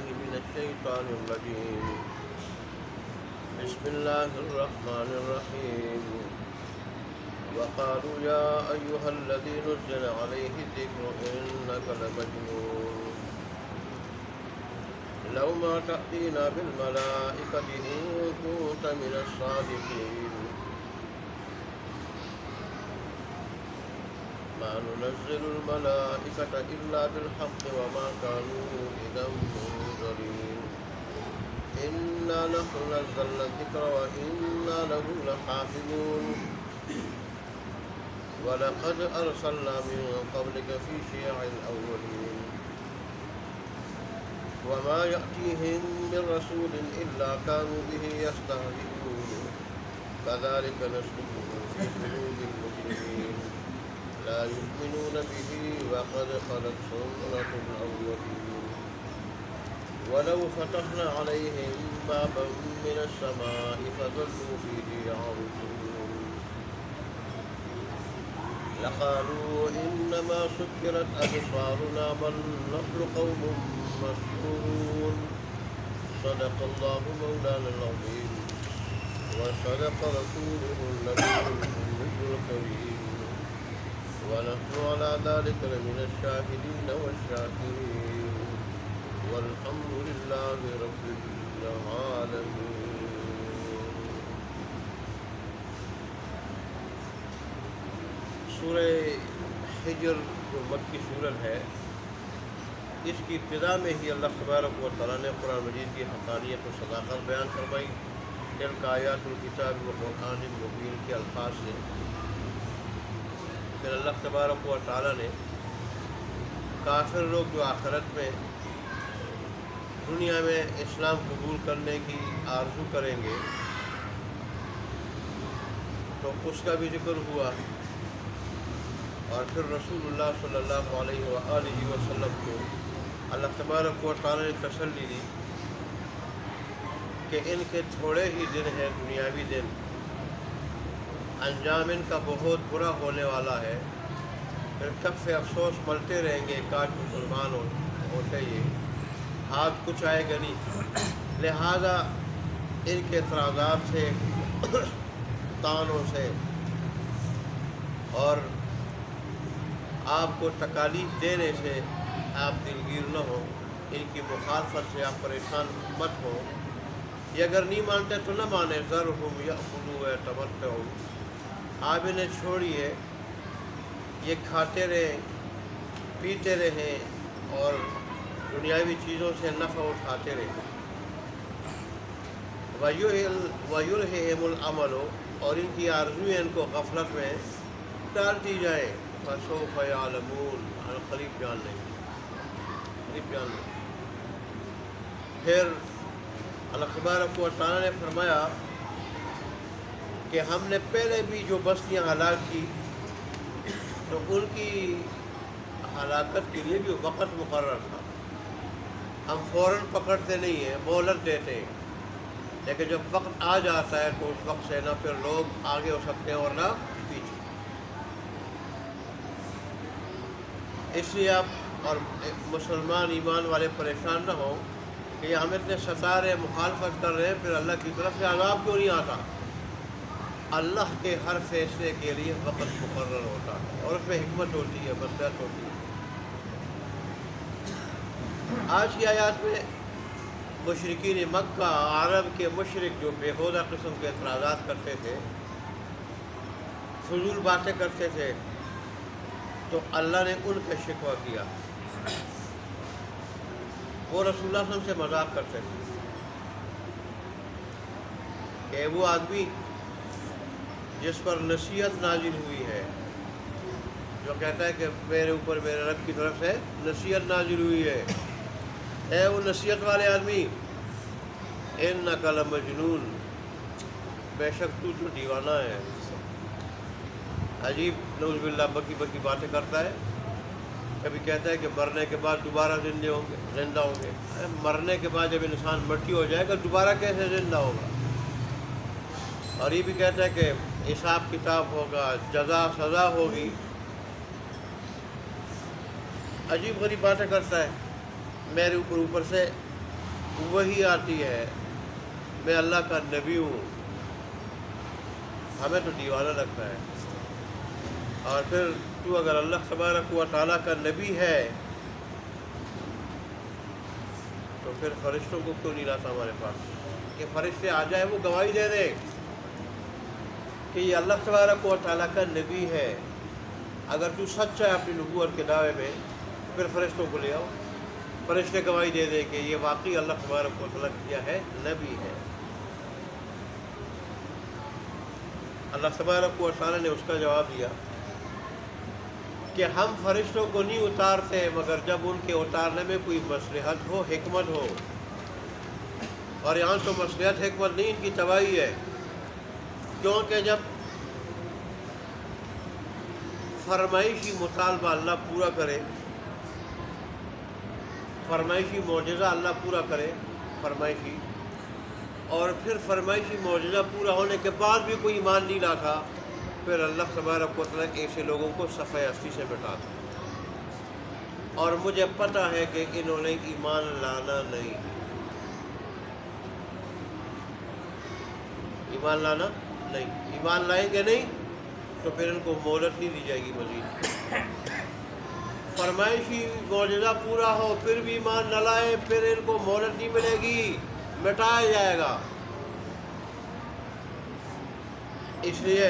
بالله من الشيطان الرجيم. بسم الله الرحمن الرحيم. وقالوا يا أيها الذي نزل عليه الذكر إنك لمجنون لو ما تأتينا بالملائكة إن كنت من الصادقين ما ننزل الملائكة إلا بالحق وما كانوا إذا منذرين إنا نحن نزلنا الذكر وإنا له لحافظون ولقد أرسلنا من قبلك في شيع الأولين وما يأتيهم من رسول إلا كانوا به يستهزئون كذلك نسلكه في قلوب المجرمين لا يؤمنون به وقد خلت سنة الأولين ولو فتحنا عليهم بابا من السماء فظلوا فيه يعرجون لقالوا إنما سكرت أبصارنا بل نحن قوم مسحورون صدق الله مولانا العظيم وصدق رسوله النبي الكريم ونحن على ذلك لمن الشاهدين والشاكرين والحمد لله رب العالمين. سورہ حجر جو مکی سورت ہے، اس کی ابتدا میں ہی اللہ تبارک و تعالیٰ نے قرآن مجید کی حقانیت و صداقت بیان فرمائی. تلک آیات الکتاب و قرآن مبین کے الفاظ سے پھر اللہ تبارک و تعالیٰ نے کافر لوگ جو آخرت میں دنیا میں اسلام قبول کرنے کی آرزو کریں گے تو اس کا بھی ذکر ہوا، اور پھر رسول اللہ صلی اللہ علیہ وآلہ وسلم کو اللہ تبارک و تعالیٰ نے تسلی دی کہ ان کے تھوڑے ہی دن ہیں، دنیاوی دن، انجام ان کا بہت برا ہونے والا ہے. پھر کف افسوس ملتے رہیں گے، کاش مسلمان ہوتے یہ، ہاتھ کچھ آئے گا نہیں. لہذا ان کے اعتراضات سے، طعنوں سے اور آپ کو تکالیف دینے سے آپ دلگیر نہ ہو، ان کی مخالفت سے آپ پریشان مت ہو. یہ اگر نہیں مانتے تو نہ مانے، ذرہم یأکلوا ویتمتعوا، آپ انہیں چھوڑیے، یہ کھاتے رہیں، پیتے رہیں اور دنیاوی چیزوں سے نفع اٹھاتے رہیں. وَيُلْهِهِمُ الْعَمَلُ، اور ان کی آرزویں ان کو غفلت میں ڈالتی جائیں. فَسَوْفَ يَعْلَمُونَ، قریب جان لیں گے، قریب جان لیں گے. پھر اللہ تبارک و تعالیٰ نے فرمایا کہ ہم نے پہلے بھی جو بستیاں ہلاک کی تو ان کی ہلاکت کے لیے بھی وقت مقرر تھا. ہم فوراً پکڑتے نہیں ہیں، مہلت دیتے ہیں، لیکن جب وقت آ جاتا ہے تو اس وقت سے نہ پھر لوگ آگے ہو سکتے ہیں اور نہ پیچھے. اس لیے آپ اور مسلمان ایمان والے پریشان نہ ہوں کہ ہم اتنے ستا رہے، مخالفت کر رہے ہیں، پھر اللہ کی طرف سے عذاب کیوں نہیں آتا. اللہ کے ہر فیصلے کے لیے وقت مقرر ہوتا ہے اور اس میں حکمت ہوتی ہے، مصلحت ہوتی ہے. آج کی آیات میں مشرکین مکہ، عرب کے مشرک جو بیہودہ قسم کے اعتراضات کرتے تھے، فضول باتیں کرتے تھے، تو اللہ نے ان کا شکوہ کیا. وہ رسول اللہ صلی اللہ علیہ وسلم سے مذاق کرتے تھے کہ وہ آدمی جس پر نصیحت نازل ہوئی ہے، جو کہتا ہے کہ میرے اوپر میرے رب کی طرف سے نصیحت نازل ہوئی ہے، اے وہ نصیحت والے آدمی، انک لمجنون، بے شک تو دیوانہ ہے. عجیب نعوذ باللہ بکی باتیں کرتا ہے. کبھی کہتا ہے کہ مرنے کے بعد دوبارہ زندہ ہوں گے. مرنے کے بعد جب انسان مٹی ہو جائے گا دوبارہ کیسے زندہ ہوگا؟ اور یہ بھی کہتا ہے کہ حساب کتاب ہوگا، جزا سزا ہوگی. عجیب غریب باتیں کرتا ہے. میرے اوپر سے وہی آتی ہے میں اللہ کا نبی ہوں، ہمیں تو دیوانہ لگتا ہے۔ اور پھر تو اگر اللہ تبارک و تعالیٰ کا نبی ہے تو پھر فرشتوں کو کیوں نہیں لاتا ہمارے پاس کہ فرشتے آ جائے، وہ گواہی دے دے کہ یہ اللہ تبارک و تعالیٰ کا نبی ہے۔ اگر تو سچا ہے اپنی نبوت کے دعوے میں تو پھر فرشتوں کو لے آؤ، فرشتے گواہی دے دے کہ یہ واقعی اللہ تبارک و تعالیٰ کیا ہے، نبی ہے۔ اللہ تبارک و تعالیٰ نے اس کا جواب دیا کہ ہم فرشتوں کو نہیں اتارتے مگر جب ان کے اتارنے میں کوئی مصلحت ہو، حکمت ہو، اور یہاں تو مصلحت حکمت نہیں، ان کی تباہی ہے، کیونکہ جب فرمائشی مطالبہ اللہ پورا کرے، فرمائشی معجزہ اللہ پورا کرے، فرمائشی، اور پھر فرمائشی معجزہ پورا ہونے کے بعد بھی کوئی ایمان نہیں لاتا، پھر اللہ تبارک و تعالیٰ ایسے لوگوں کو صفحہ ہستی سے مٹاتا۔ اور مجھے پتہ ہے کہ انہوں نے ایمان لانا نہیں، ایمان لانا نہیں، ایمان لائیں گے نہیں تو پھر ان کو مہلت نہیں دی جائے گی مزید۔ فرمائشی معجزہ پورا ہو پھر بھی ایمان نہ لائے، پھر ان کو مہلت نہیں ملے گی، مٹایا جائے گا۔ اس لیے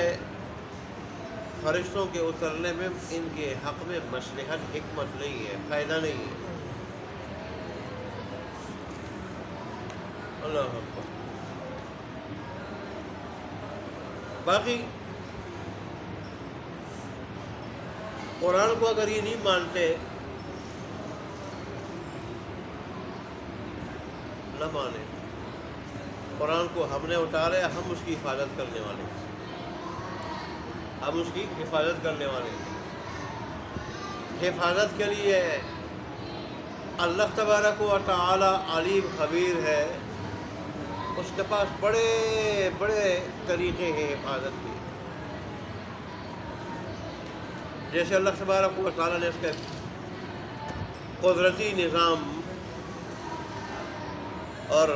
فرشتوں کے اترنے میں ان کے حق میں مصلحت حکمت نہیں ہے، فائدہ نہیں ہے۔ اللہ اکبر۔ باقی قرآن کو اگر یہ نہیں مانتے، نہ مانے، قرآن کو ہم نے اتارا، ہم اس کی حفاظت کرنے والے، ہم اس کی حفاظت کرنے والے۔ حفاظت کے لیے اللہ تبارک و تعالی علیم خبیر ہے، اس کے پاس بڑے بڑے طریقے ہیں حفاظت کے، جیسے اللہ تبارک و تعالیٰ نے اس کے قدرتی نظام اور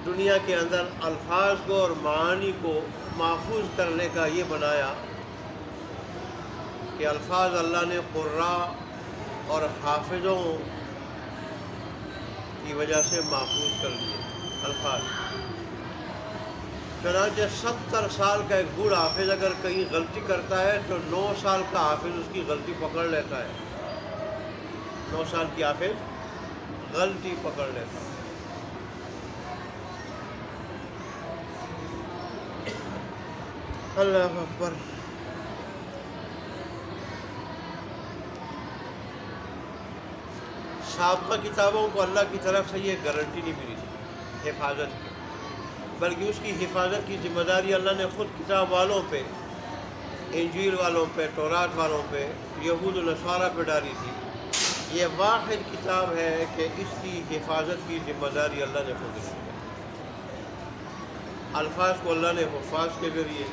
دنیا کے اندر الفاظ کو اور معانی کو محفوظ کرنے کا یہ بنایا کہ الفاظ اللہ نے قراء اور حافظوں کی وجہ سے محفوظ کر لیے الفاظ۔ چنانچہ 70 سال کا ایک بوڑھا حافظ اگر کہیں غلطی کرتا ہے تو 9 سال کا حافظ اس کی غلطی پکڑ لیتا ہے، 9 سال کی حافظ غلطی پکڑ لیتا ہے۔ اللہ اکبر۔ سابقہ کتابوں کو اللہ کی طرف سے یہ گارنٹی نہیں ملی تھی حفاظت کی، بلکہ اس کی حفاظت کی ذمہ داری اللہ نے خود کتاب والوں پہ، انجیل والوں پہ، تورات والوں پہ، یہود و نصارہ پہ ڈالی تھی۔ یہ واحد کتاب ہے کہ اس کی حفاظت کی ذمہ داری اللہ نے خود لی ہے۔ الفاظ کو اللہ نے حفاظ کے ذریعے،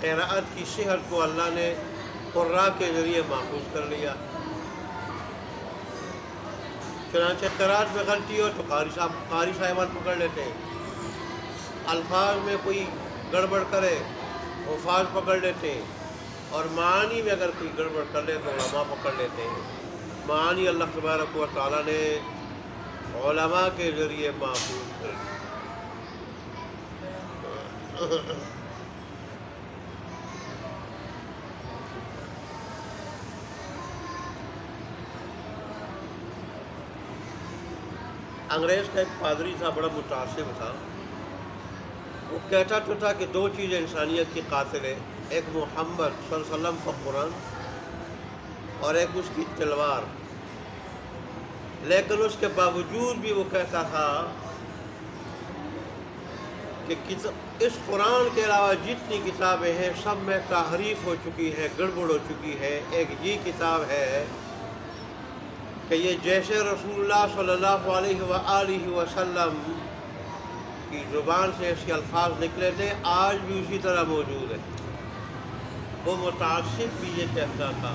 قراءت کی صحت کو اللہ نے قراء کے ذریعے محفوظ کر لیا۔ چنانچہ قراءت میں غلطی ہو تو قاری صاحبان پکڑ لیتے ہیں، الفاظ میں کوئی گڑبڑ کرے حفاظ پکڑ لیتے ہیں، اور معانی میں اگر کوئی گڑبڑ کر لے تو علماء پکڑ لیتے ہیں۔ معانی اللہ تبارک و تعالیٰ نے علماء کے ذریعے محفوظ کر لیا۔ انگریز کا ایک پادری تھا، بڑا متعصب تھا، وہ کہتا تو تھا کہ 2 چیزیں انسانیت کی قاتل ہے، ایک محمد صلی اللہ علیہ وسلم کا قرآن اور ایک اس کی تلوار، لیکن اس کے باوجود بھی وہ کہتا تھا کہ اس قرآن کے علاوہ جتنی کتابیں ہیں سب میں تحریف ہو چکی ہے، گڑبڑ ہو چکی ہے، ایک یہ کتاب ہے کہ یہ جیسے رسول اللہ صلی اللہ علیہ وآلہ وسلم کی زبان سے اس کے الفاظ نکلے تھے آج بھی اسی طرح موجود ہے۔ وہ متعصب بھی یہ کہتا تھا۔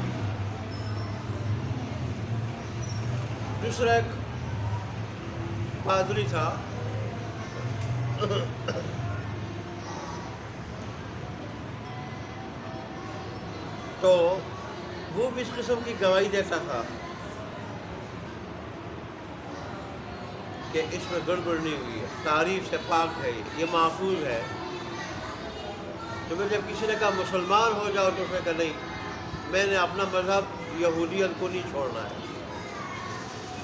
دوسرا ایک پادری تھا تو وہ بھی اس قسم کی گواہی دیتا تھا کہ اس میں گڑبڑ نہیں ہوئی ہے، تعریف سے پاک ہے، یہ محفوظ ہے۔ تو پھر جب کسی نے کہا مسلمان ہو جاؤ تو اس نے کہا نہیں، میں نے اپنا مذہب یہودیت کو نہیں چھوڑنا ہے،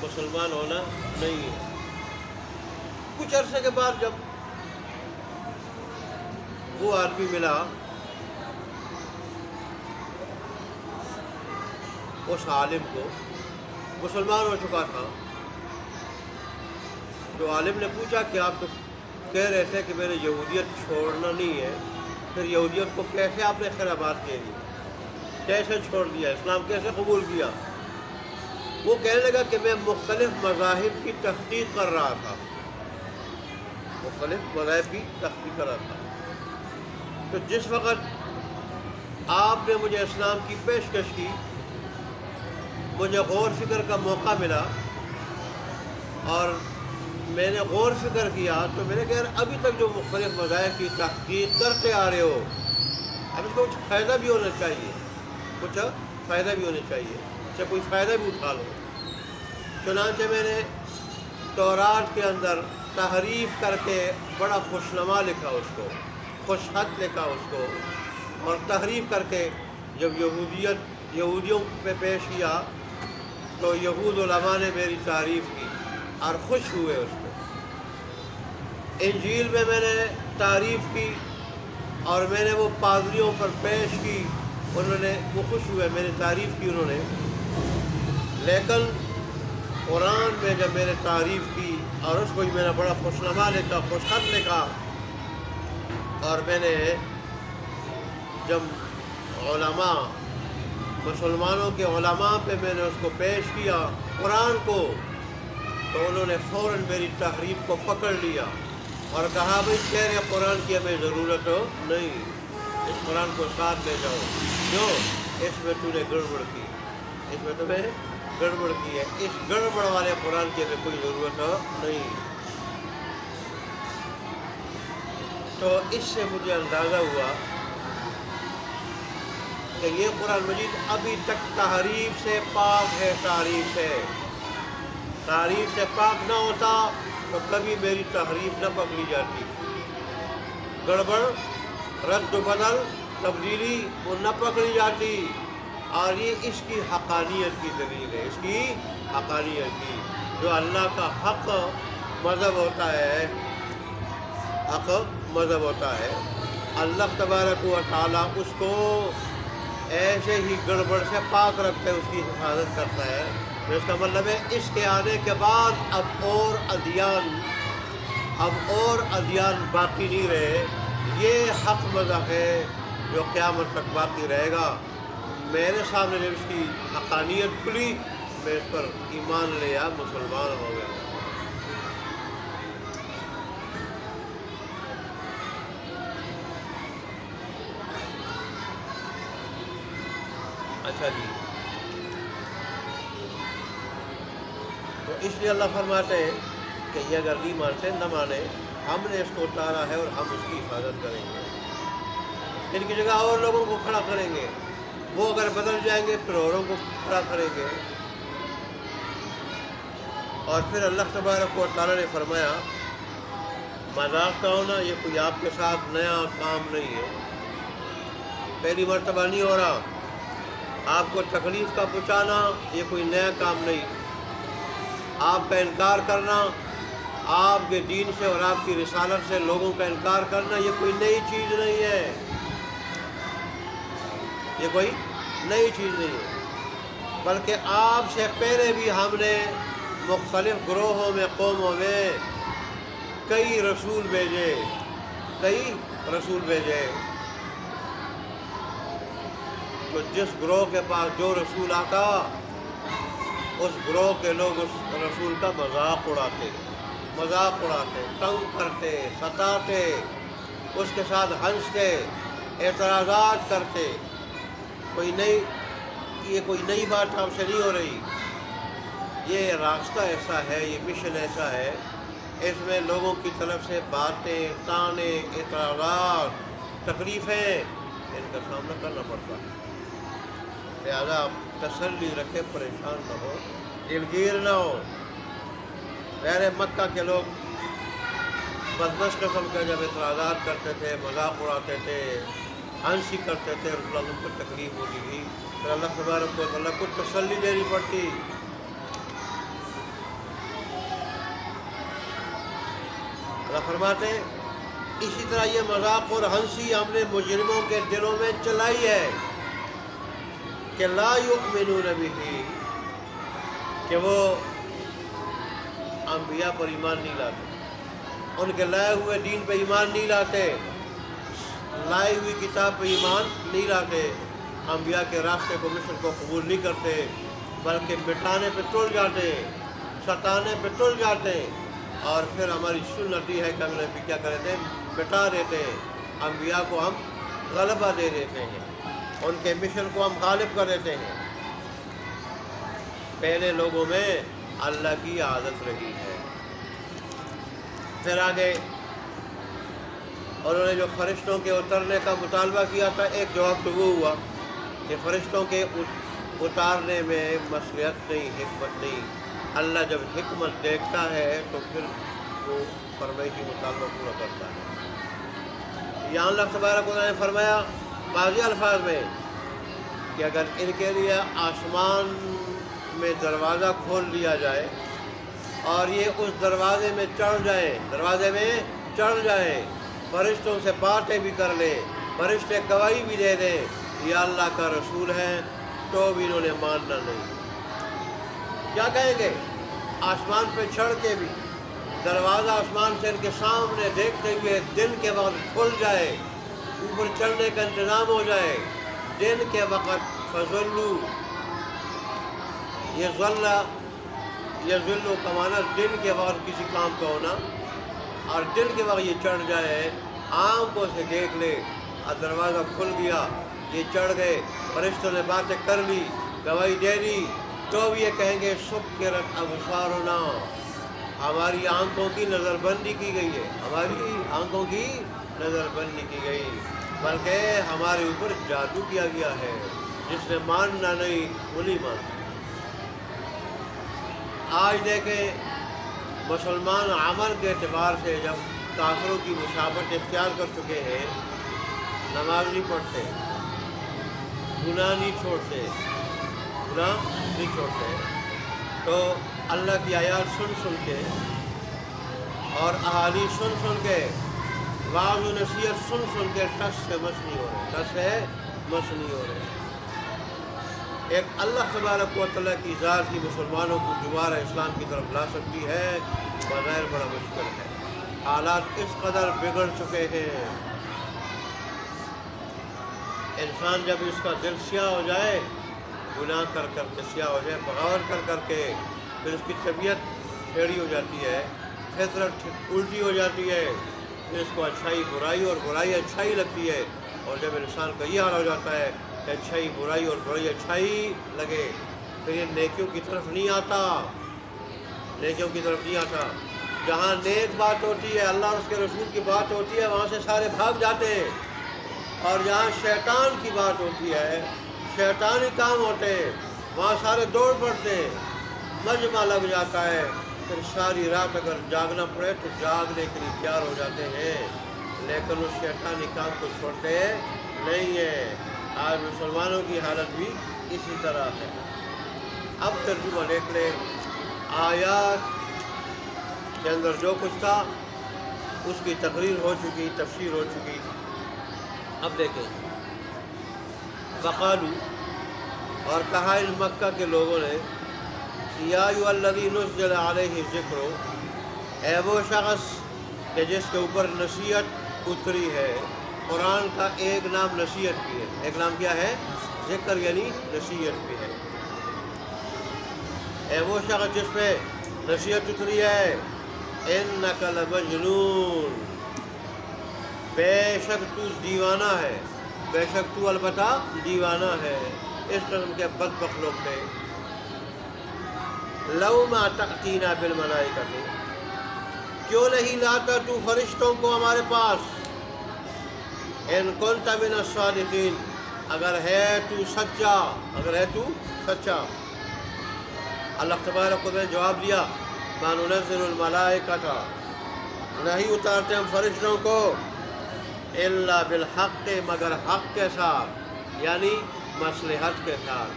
مسلمان ہونا نہیں ہے۔ کچھ عرصے کے بعد جب وہ آدمی ملا اس عالم کو، مسلمان ہو چکا تھا، تو عالم نے پوچھا کہ آپ تو کہہ رہے تھے کہ میں نے یہودیت چھوڑنا نہیں ہے، پھر یہودیت کو کیسے آپ نے خرابات کیے دی، کیسے چھوڑ دیا، اسلام کیسے قبول کیا؟ وہ کہنے لگا کہ میں مختلف مذاہب کی تحقیق کر رہا تھا، مختلف مذاہب کی تحقیق کر رہا تھا۔ تو جس وقت آپ نے مجھے اسلام کی پیشکش کی، مجھے غور فکر کا موقع ملا اور میں نے غور فکر کیا، تو میں نے کہا یار ابھی تک جو مختلف مذاہب کی تحقیق کرتے آ رہے ہو، اب اس کو کچھ فائدہ بھی ہونا چاہیے، کچھ فائدہ بھی ہونا چاہیے، اس سے کوئی فائدہ بھی اٹھا لو۔ چنانچہ میں نے تورات کے اندر تحریف کر کے بڑا خوشنما لکھا اس کو، خوش خط لکھا اس کو، اور تحریف کر کے جب یہودیوں پہ پیش کیا تو یہود علماء نے میری تعریف کی اور خوش ہوئے اس پہ۔ انجیل میں نے تعریف کی اور میں نے وہ پادریوں پر پیش کی، انہوں نے وہ خوش ہوئے، میں نے تعریف کی انہوں نے۔ لیکن قرآن میں جب میں نے تعریف کی اور اس کو میں نے بڑا خوشنما لکھا، خوش خط لکھا، اور میں نے جب علماء، مسلمانوں کے علماء پہ میں نے اس کو پیش کیا قرآن کو، تو انہوں نے فوراً میری تحریف کو پکڑ لیا اور کہا بھائی کہہ رہے قرآن کی ہمیں ضرورت ہو نہیں، اس قرآن کو ساتھ لے جاؤ، جو اس میں تو نے گڑبڑ کی، اس میں تمہیں گڑبڑ کی ہے، اس گڑبڑ والے قرآن کی ہمیں کوئی ضرورت ہو نہیں۔ تو اس سے مجھے اندازہ ہوا کہ یہ قرآن مجید ابھی تک تحریف سے پاک ہے، تعریف ہے، تعریف سے پاک نہ ہوتا تو کبھی میری تحریف نہ پکڑی جاتی، گڑبڑ، رد و بدل، تبدیلی وہ نہ پکڑی جاتی، اور یہ اس کی حقانیت کی دلیل ہے، اس کی حقانیت کی، جو اللہ کا حق مذہب ہوتا ہے، حق مذہب ہوتا ہے، اللہ تبارک و تعالیٰ اس کو ایسے ہی گڑبڑ سے پاک رکھتے ہے، اس کی حفاظت کرتا ہے۔ اس کا مطلب ہے اس کے آنے کے بعد اب اور ادیان باقی نہیں رہے، یہ حق مذہب ہے جو قیامت تک باقی رہے گا۔ میرے سامنے جب اس کی حقانیت کھلی، میں اس پر ایمان لیا، مسلمان ہو گیا۔ اچھا جی، تو اس لیے اللہ فرماتے ہیں کہ یہ اگر نہیں مانتے نہ مانے، ہم نے اس کو اتارا ہے اور ہم اس کی حفاظت کریں گے، ان کی جگہ اور لوگوں کو کھڑا کریں گے، وہ اگر بدل جائیں گے پھر اوروں کو کھڑا کریں گے۔ اور پھر اللہ تبارک و تعالیٰ نے فرمایا مذاق کا ہونا یہ کوئی آپ کے ساتھ نیا کام نہیں ہے، پہلی مرتبہ نہیں ہو رہا، آپ کو تکلیف کا پہنچانا یہ کوئی نیا کام نہیں، آپ کا انکار کرنا، آپ کے دین سے اور آپ کی رسالت سے لوگوں کا انکار کرنا یہ کوئی نئی چیز نہیں ہے، یہ کوئی نئی چیز نہیں ہے، بلکہ آپ سے پہلے بھی ہم نے مختلف گروہوں میں، قوموں میں کئی رسول بھیجے، تو جس گروہ کے پاس جو رسول آتا اس گروہ کے لوگ اس رسول کا مذاق اڑاتے، تنگ کرتے، ستاتے، اس کے ساتھ ہنستے، اعتراضات کرتے، یہ کوئی نئی بات آپ سے نہیں ہو رہی، یہ راستہ ایسا ہے، یہ مشن ایسا ہے اس میں لوگوں کی طرف سے باتیں، طعنے، اعتراضات، تکلیفیں، ان کا سامنا کرنا پڑتا ہے۔ لہذا آپ تسلی رکھے، پریشان نہ ہو، دلگیر نہ ہو۔ غیر مکہ کے لوگ بدمش قسم کے جب اعتراضات کرتے تھے، مذاق اڑاتے تھے، ہنسی کرتے تھے، رسول اللہ کو تکلیف ہوتی تھی، پھر اللہ تبارک و تعالیٰ کو تسلی دینی پڑتی۔ اللہ فرماتے ہیں اسی طرح یہ مذاق اور ہنسی ہم نے مجرموں کے دلوں میں چلائی ہے کہ لا یؤمنون بہ، کہ وہ انبیاء پر ایمان نہیں لاتے، ان کے لائے ہوئے دین پہ ایمان نہیں لاتے، لائی ہوئی کتاب پہ ایمان نہیں لاتے، انبیاء کے راستے کو، مشن کو قبول نہیں کرتے، بلکہ مٹانے پہ تل جاتے، ستانے پہ تل جاتے۔ اور پھر ہماری سنت یہ ہے کہ ہم نبی کیا کرتے ہیں، مٹا دیتے ہیں، انبیاء کو ہم غلبہ دے دیتے ہیں، ان کے مشن کو ہم غالب کر دیتے ہیں۔ پہلے لوگوں میں اللہ کی عادت رہی ہے۔ پھر آگے انہوں نے جو فرشتوں کے اترنے کا مطالبہ کیا تھا، ایک جواب تو وہ ہوا کہ فرشتوں کے اتارنے میں مصلحت نہیں، حکمت نہیں۔ اللہ جب حکمت دیکھتا ہے تو پھر وہ فرمائشی مطالبہ پورا کرتا ہے۔ یہاں اللہ تبارک و تعالیٰ نے فرمایا بعضی الفاظ میں کہ اگر ان کے لیے آسمان میں دروازہ کھول دیا جائے اور یہ اس دروازے میں چڑھ جائیں، فرشتوں سے باتیں بھی کر لیں، فرشتے گواہی بھی دے دیں یہ اللہ کا رسول ہے، تو بھی انہوں نے ماننا نہیں۔ کیا کہیں گے؟ آسمان پہ چڑھ کے بھی دروازہ آسمان سے ان کے سامنے دیکھتے ہوئے دن کے وقت کھل جائے، اوپر چڑھنے کا انتظام ہو جائے، دن کے وقت فضلو، یہ ذلو کا معنی دن کے وقت کسی کام کا ہونا، اور دن کے وقت یہ چڑھ جائے، آنکھوں سے دیکھ لے، اور دروازہ کھل گیا، یہ چڑھ گئے، فرشتوں نے باتیں کر لی، گواہی دے دی، تو بھی یہ کہیں گے سکرت ابصارنا، ہماری آنکھوں کی نظر بندی کی گئی ہے، ہماری آنکھوں کی نظر بندی کی گئی، بلکہ ہمارے اوپر جادو کیا گیا ہے، جس نے ماننا نہیں وہ نہیں مانتا۔ آج دیکھیں مسلمان عمل کے اعتبار سے جب کافروں کی مشابہت اختیار کر چکے ہیں، نماز نہیں پڑھتے، گناہ نہیں چھوڑتے، تو اللہ کی آیات سن کے اور احادیث سن کے، وعظ و نصیحت سن کے ٹس سے مس نہیں ہو رہے۔ ایک اللہ تبارک و تعالیٰ کی ذات ہی مسلمانوں کو دوبارہ اسلام کی طرف لا سکتی ہے، بظاہر بڑا مشکل ہے۔ حالات اس قدر بگڑ چکے ہیں، انسان جب اس کا دل سیاہ ہو جائے، گناہ کر کے سیاہ ہو جائے، بغاوت کر کے، پھر اس کی طبیعت ٹھیڑی ہو جاتی ہے، فطرت الٹی ہو جاتی ہے، پھر اس کو اچھائی برائی اور برائی اچھائی لگتی ہے، اور جب انسان کا یہ حال ہو جاتا ہے کہ اچھائی برائی اور برائی اچھائی لگے، پھر یہ نیکیوں کی طرف نہیں آتا۔ جہاں نیک بات ہوتی ہے، اللہ اور اس کے رسول کی بات ہوتی ہے، وہاں سے سارے بھاگ جاتے ہیں، اور جہاں شیطان کی بات ہوتی ہے، شیطانی کام ہوتے ہیں، وہاں سارے دوڑ پڑتے ہیں، مجمع لگ جاتا ہے، پھر ساری رات اگر جاگنا پڑے تو جاگنے کے لیے تیار ہو جاتے ہیں، لیکن اس شیطانی کام کو چھوڑتے نہیں ہیں۔ آج مسلمانوں کی حالت بھی اسی طرح ہے۔ اب ترجمہ دیکھ لیں، آیات کے اندر جو کچھ تھا اس کی تقریر ہو چکی، تفسیر ہو چکی۔ اب دیکھیں، وقالو، اور کہا ان مکہ کے لوگوں نے، یا ایھا الذی نزل علیہ الذکر، اے وہ شخص کہ جس کے اوپر نصیحت اتری ہے۔ قرآن کا ایک نام نصیحت بھی ہے، ایک نام کیا ہے؟ ذکر، یعنی نصیحت بھی ہے۔ اے وہ شخص جس پہ نصیحت اتری ہے، انک لمجنون، بے شک تو دیوانہ ہے، بے شک تو البتہ دیوانہ ہے۔ اس قسم کے بدبخت لوگ تھے۔ لو ما تأتینا بالملائکۃ، کیوں نہیں لاتا تو فرشتوں کو ہمارے پاس؟ ان کنت من الصادقین، اگر ہے تو سچا، اگر ہے تو سچا۔ اللہ تبارک و تعالی نے جواب دیا ما ننزل الملائکۃ، نہیں اتارتے ہم فرشتوں کو الا بالحق، مگر حق کے ساتھ، یعنی مصلحت کے ساتھ،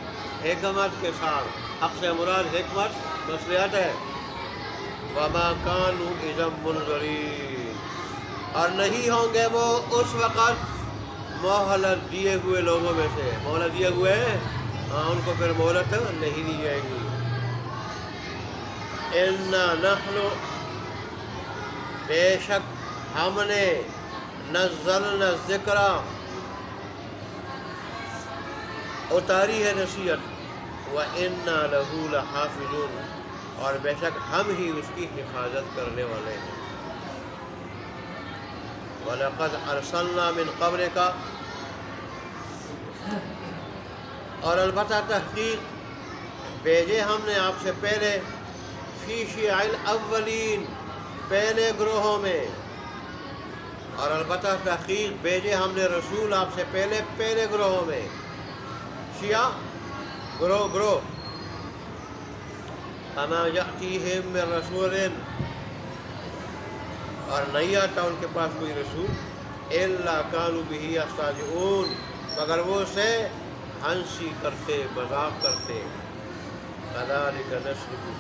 حکمت کے ساتھ۔ حق سے مراد حکمت مصلحت ہے۔ وما كانوا اذا منظرین، اور نہیں ہوں گے وہ اس وقت مہلت دیے ہوئے لوگوں میں سے۔ مہلت دیے ہوئے ہیں، ہاں ان کو پھر مہلت نہیں دی جائے گی۔ انا نحن، بے شک ہم نے، نزلنا الذکر، اتاری ہے نصیحت، وَإِنَّا لَهُ لَحَافِظُونَ، اور بے شک ہم ہی اس کی حفاظت کرنے والے ہیں۔ وَلَقَدْ أَرْسَلْنَا مِن قَبْلِكَ، اور البتہ تحقیق بھیجے ہم نے آپ سے پہلے، فی شیع الاولین، پہلے گروہوں میں، اور البتہ تحقیق بھیجے ہم نے رسول آپ سے پہلے، پہلے گروہوں میں۔ شیعہ گروہ، اما یأتیہم من رسول، اور نہیں آتا ان کے پاس کوئی رسول، الا کانوا بہ یستہزئون، مگر وہ سے ہنسی کرتے، مذاق کرتے۔ کذالک نسلکہ،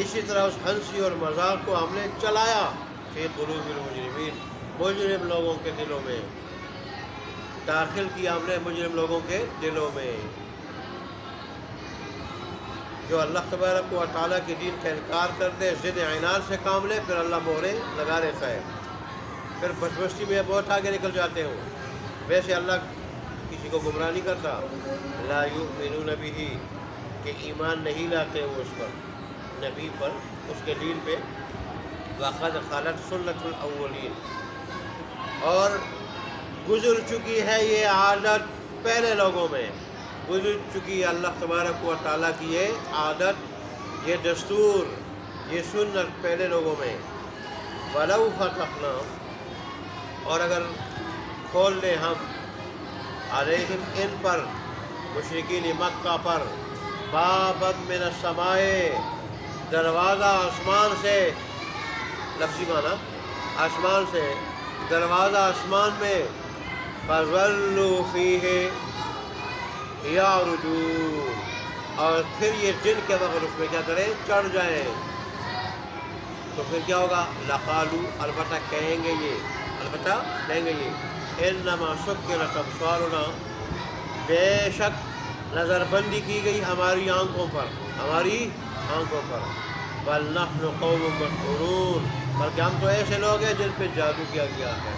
اسی طرح اس ہنسی اور مذاق کو ہم نے چلایا فی قلوب المجرمین، مجرم لوگوں کے دلوں میں، داخل کیا ہم نے مجرم لوگوں کے دلوں میں۔ جو اللہ تبارک و تعالیٰ کے دین کا انکار کرتے، ضد عناد سے کام لے، پھر اللہ مہرے لگا لیتا ہے، پھر بدمستی میں بہت آگے نکل جاتے ہوں۔ ویسے اللہ کسی کو گمراہ نہیں کرتا، لا یؤمنون بہ، کہ ایمان نہیں لاتے وہ اس پر، نبی پر، اس کے دین پہ۔ وقد خلت سنت الاولین، اور گزر چکی ہے یہ عادت پہلے لوگوں میں، گزر چکی ہے اللہ تبارک و تعالیٰ کی یہ عادت، یہ دستور، یہ سنت پہلے لوگوں میں۔ وَلَوْ فَتَحْنَا، اور اگر کھول دیں ہم، علیہم ان پر، مشرکین مکہ پر، بابا من السماء، دروازہ آسمان سے، لفظی معنی آسمان سے، دروازہ آسمان میں، فَظَلُّوا فِيهِ يَعْرُجُونَ، اور پھر یہ دن کے وقت اس میں کیا کریں، چڑھ جائیں، تو پھر کیا ہوگا، لَقَالُوا، البتہ کہیں گے یہ، البتہ کہیں گے یہ، إِنَّمَا سُكِّرَتْ أَبْصَارُنَا، بے شک نظر بندی کی گئی ہماری آنکھوں پر، ہماری آنکھوں پر، بل نحن قوم مسحورون، بلکہ ہم تو ایسے لوگ ہیں جن پہ جادو کیا گیا ہے۔